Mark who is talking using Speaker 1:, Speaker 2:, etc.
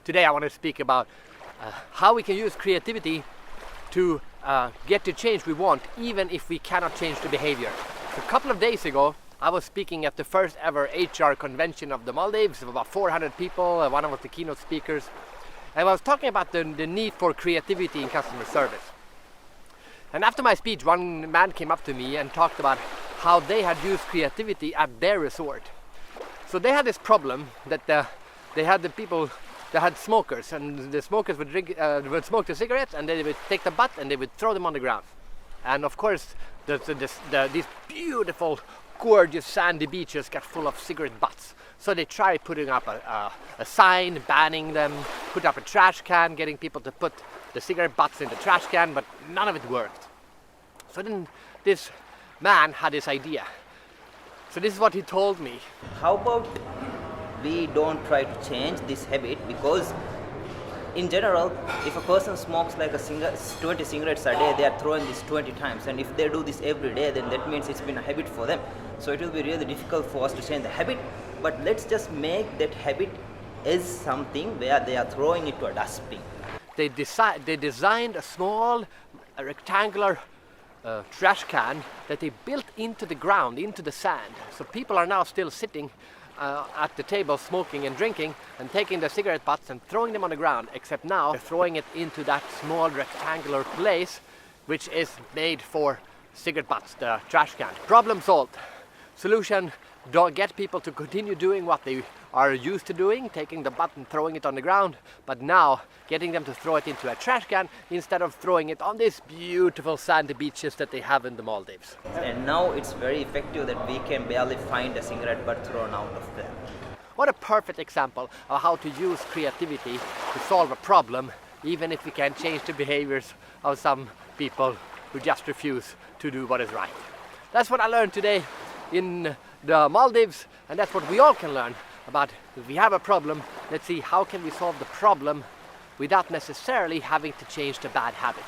Speaker 1: Today I want to speak about how we can use creativity to get the change we want, even if we cannot change the behavior. So a couple of days ago, I was speaking at the first ever HR convention of the Maldives, of about 400 people. One of the keynote speakers. And I was talking about the need for creativity in customer service. And after my speech, one man came up to me and talked about how they had used creativity at their resort. So they had this problem that they had the people that had smokers, and the smokers would smoke the cigarettes, and they would take the butt and they would throw them on the ground. And of course, these beautiful, gorgeous sandy beaches got full of cigarette butts. So they tried putting up a sign banning them, put up a trash can, getting people to put the cigarette butts in the trash can, but none of it worked. So then this man had this idea. So this is what he told me.
Speaker 2: How about we don't try to change this habit, because in general, if a person smokes like 20 cigarettes a day, they are throwing this 20 times, and if they do this every day, then that means it's been a habit for them. So it will be really difficult for us to change the habit, but let's just make that habit as something where they are throwing it to a dustbin.
Speaker 1: They designed a small rectangular trash can that they built into the ground, into the sand. So people are now still sitting at the table smoking and drinking and taking the cigarette butts and throwing them on the ground, except now they're throwing it into that small rectangular place which is made for cigarette butts, the trash can. Problem solved. Solution: don't get people to continue doing what they are used to doing, taking the butt and throwing it on the ground, but now getting them to throw it into a trash can instead of throwing it on these beautiful sandy beaches that they have in the Maldives.
Speaker 2: And now it's very effective that we can barely find a cigarette butt thrown out of there.
Speaker 1: What a perfect example of how to use creativity to solve a problem, even if we can change the behaviors of some people who just refuse to do what is right. That's what I learned today in the Maldives, and that's what we all can learn about. If we have a problem, let's see how can we solve the problem without necessarily having to change the bad habit.